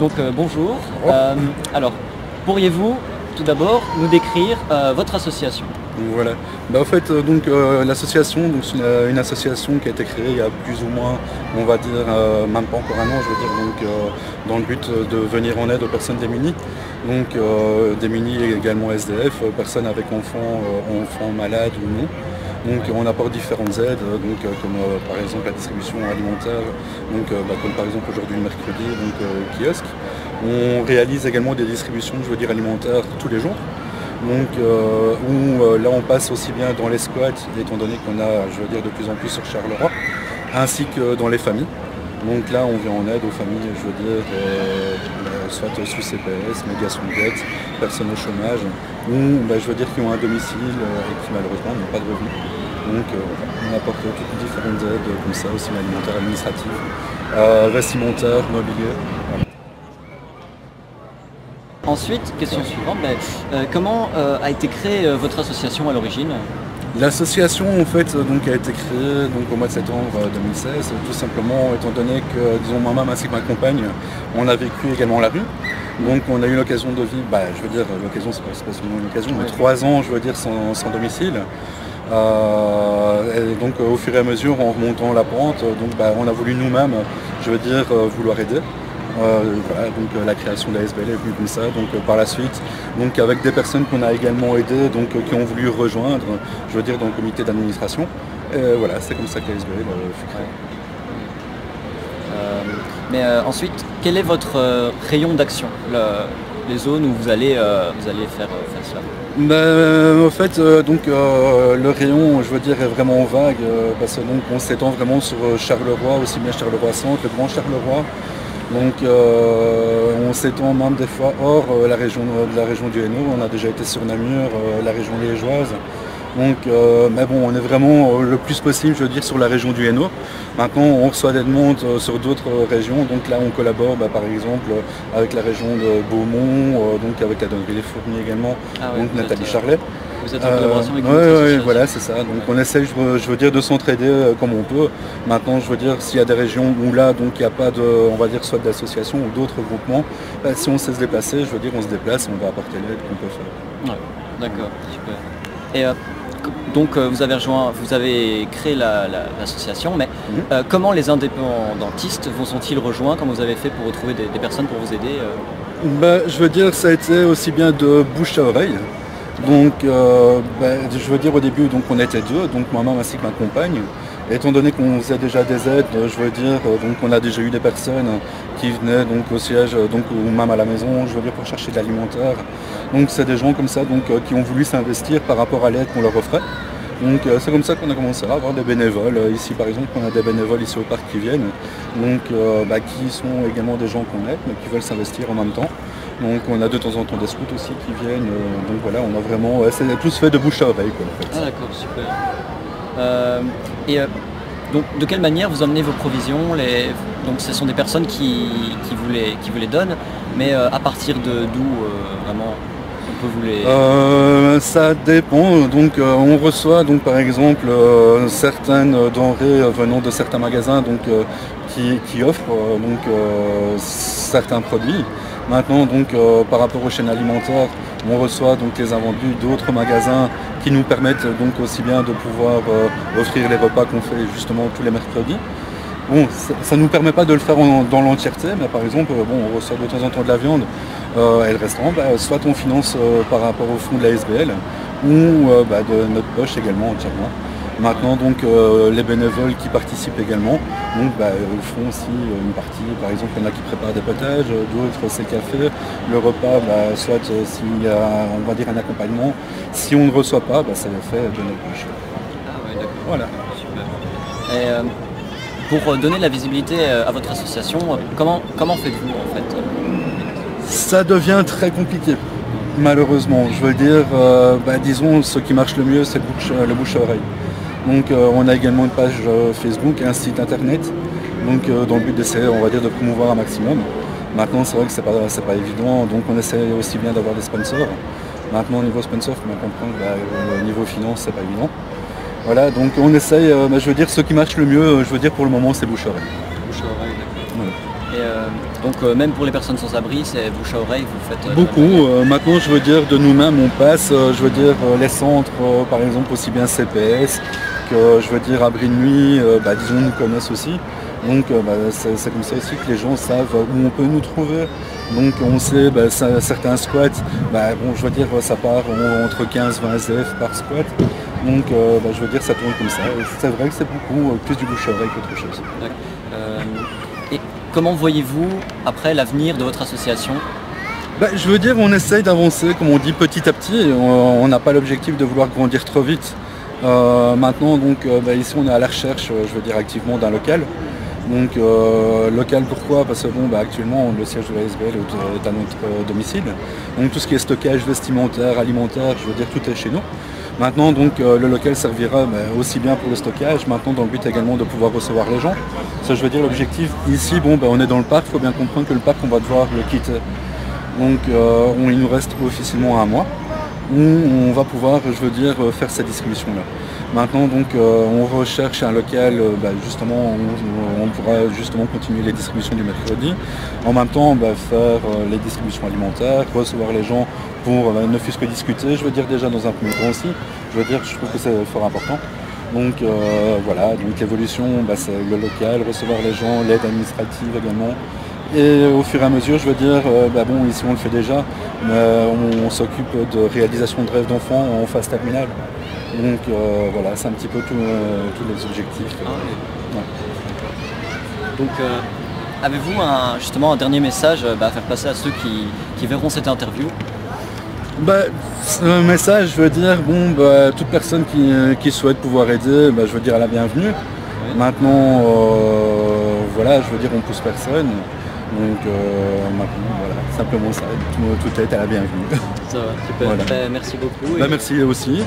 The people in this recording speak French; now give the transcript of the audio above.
Donc bonjour. Alors, pourriez-vous tout d'abord nous décrire votre association? Voilà. En fait, l'association, c'est une association qui a été créée il y a plus ou moins, on va dire, même pas encore un an, je veux dire, dans le but de venir en aide aux personnes démunies. Démunies également SDF, personnes avec enfants malades ou non. On apporte différentes aides, comme par exemple la distribution alimentaire, comme par exemple aujourd'hui le mercredi, kiosque. On réalise également des distributions, je veux dire, alimentaires tous les jours. Là on passe aussi bien dans les squats, étant donné qu'on a, je veux dire, de plus en plus sur Charleroi, ainsi que dans les familles. Donc là on vient en aide aux familles, je veux dire, soit sous CPS, médiation de dette, personnes au chômage, ou je veux dire qui ont un domicile et qui malheureusement n'ont pas de revenus. On apporte toutes différentes aides comme ça, aussi alimentaire, administratif, vestimentaire, mobilier. Voilà. Ensuite, question suivante, comment a été créée votre association à l'origine? L'association en fait a été créée au mois de septembre 2016, tout simplement étant donné que disons moi-même ainsi que ma compagne, on a vécu également la rue. Donc on a eu l'occasion de vivre, je veux dire l'occasion c'est pas seulement une occasion, mais 3 ans je veux dire sans domicile. Au fur et à mesure en remontant la pente, on a voulu nous-mêmes, je veux dire, vouloir aider. La création de la SBL est venue comme ça, par la suite, avec des personnes qu'on a également aidées, qui ont voulu rejoindre, je veux dire, dans le comité d'administration. Voilà, c'est comme ça que la SBL fut créée. Ensuite, quel est votre rayon d'action, les zones où vous allez faire cela? Le rayon, je veux dire, est vraiment vague, parce qu'on s'étend vraiment sur Charleroi, aussi bien Charleroi Centre, le Grand Charleroi. On s'étend même des fois hors la région du Hainaut. On a déjà été sur Namur, la région liégeoise. On est vraiment le plus possible, je veux dire, sur la région du Hainaut. Maintenant, on reçoit des demandes sur d'autres régions. Là, on collabore, par exemple, avec la région de Beaumont, avec la Donnerie des Fourmis également, Nathalie Charlet. Vous êtes en collaboration avec d'autres voilà, c'est ça. On essaye, je veux dire, de s'entraider comme on peut. Maintenant, je veux dire, s'il y a des régions où là, il n'y a pas de, on va dire, soit d'associations ou d'autres groupements, si on sait se déplacer, je veux dire, on se déplace, on va apporter l'aide qu'on peut faire. Ouais, d'accord, super. Et vous avez créé l'association, mais comment les indépendantistes sont-ils rejoints? Comment vous avez fait pour retrouver des personnes pour vous aider? Je veux dire, ça a été aussi bien de bouche à oreille. Je veux dire, au début, on était deux, moi-même ainsi que ma compagne. Et étant donné qu'on faisait déjà des aides, je veux dire, on a déjà eu des personnes qui venaient au siège, ou même à la maison, je veux dire, pour chercher de l'alimentaire. C'est des gens comme ça qui ont voulu s'investir par rapport à l'aide qu'on leur offrait. C'est comme ça qu'on a commencé à avoir des bénévoles. Ici par exemple, on a des bénévoles ici au parc qui viennent, qui sont également des gens qu'on aide, mais qui veulent s'investir en même temps. On a de temps en temps des scouts aussi qui viennent. On a vraiment, c'est plus fait de bouche à oreille, quoi, en fait. Ah d'accord, super. De quelle manière vous emmenez vos provisions? Ce sont des personnes qui vous les donnent, mais à partir d'où vraiment on peut vous les... Ça dépend. On reçoit par exemple certaines denrées venant de certains magasins qui offrent certains produits. Maintenant, par rapport aux chaînes alimentaires, on reçoit les invendus d'autres magasins qui nous permettent aussi bien de pouvoir offrir les repas qu'on fait justement tous les mercredis. Ça ne nous permet pas de le faire dans l'entièreté, mais par exemple, on reçoit de temps en temps de la viande et le restant, soit on finance par rapport au fonds de la SBL ou de notre poche également entièrement. Maintenant, les bénévoles qui participent également font aussi une partie. Par exemple, il y en a qui préparent des potages, d'autres c'est café. Le repas, soit s'il y a, on va dire, un accompagnement. Si on ne reçoit pas, c'est fait de notre poche. Ah ouais, d'accord. Voilà. Super. Et pour donner de la visibilité à votre association, comment faites-vous en fait? Ça devient très compliqué, malheureusement. Je veux dire, disons, ce qui marche le mieux, c'est le bouche à oreille. On a également une page Facebook et un site internet, dans le but d'essayer, on va dire, de promouvoir un maximum. Maintenant, c'est vrai que c'est pas évident, on essaie aussi bien d'avoir des sponsors. Maintenant, au niveau sponsor, il faut bien comprendre que le niveau finance, c'est pas évident. Voilà, on essaye, je veux dire, ce qui marche le mieux, je veux dire, pour le moment, c'est bouche à oreille. Bouche à oreille, d'accord. Voilà. Donc même pour les personnes sans abri, c'est bouche à oreille, vous faites... Beaucoup. Maintenant, je veux dire, de nous-mêmes, on passe, je veux dire, les centres, par exemple, aussi bien CPS que, je veux dire, abri de nuit, disons, nous connaissent aussi. Donc c'est comme ça aussi que les gens savent où on peut nous trouver. Donc on sait, certains squats, je veux dire, ça part entre 15-20 SDF par squat. Donc je veux dire, ça tourne comme ça. C'est vrai que c'est beaucoup plus du bouche à oreille qu'autre chose. Et comment voyez-vous après l'avenir de votre association? Je veux dire, on essaye d'avancer, comme on dit, petit à petit. On n'a pas l'objectif de vouloir grandir trop vite. Maintenant, donc, ici, on est à la recherche, je veux dire, activement d'un local. Donc, local, pourquoi? Parce que actuellement, le siège de la SBL est à notre domicile. Donc, tout ce qui est stockage vestimentaire, alimentaire, je veux dire, tout est chez nous. Maintenant, donc, le local servira aussi bien pour le stockage, maintenant dans le but également de pouvoir recevoir les gens. Ça, je veux dire, l'objectif ici, on est dans le parc, il faut bien comprendre que le parc, on va devoir le quitter. Donc, il nous reste officiellement un mois où on va pouvoir, je veux dire, faire cette distribution-là. Maintenant, donc, on recherche un local, justement, où on pourra justement continuer les distributions du mercredi. En même temps, faire les distributions alimentaires, recevoir les gens pour ne fût-ce que discuter. Je veux dire, déjà dans un premier temps aussi, je veux dire, je trouve que c'est fort important. Donc voilà, donc l'évolution, c'est le local, recevoir les gens, l'aide administrative également. Et au fur et à mesure, je veux dire, ici on le fait déjà, mais on s'occupe de réalisation de rêves d'enfants en phase terminale. Donc voilà, c'est un petit peu tous les objectifs. Ouais. Donc avez-vous justement un dernier message à faire passer à ceux qui verront cette interview? Un message, je veux dire, toute personne qui souhaite pouvoir aider, je veux dire, à la bienvenue. Oui. Maintenant, voilà, je veux dire, on pousse personne. Donc maintenant, voilà, simplement ça, tout est à la bienvenue. Ça va, super. Voilà. Merci beaucoup. Merci aussi.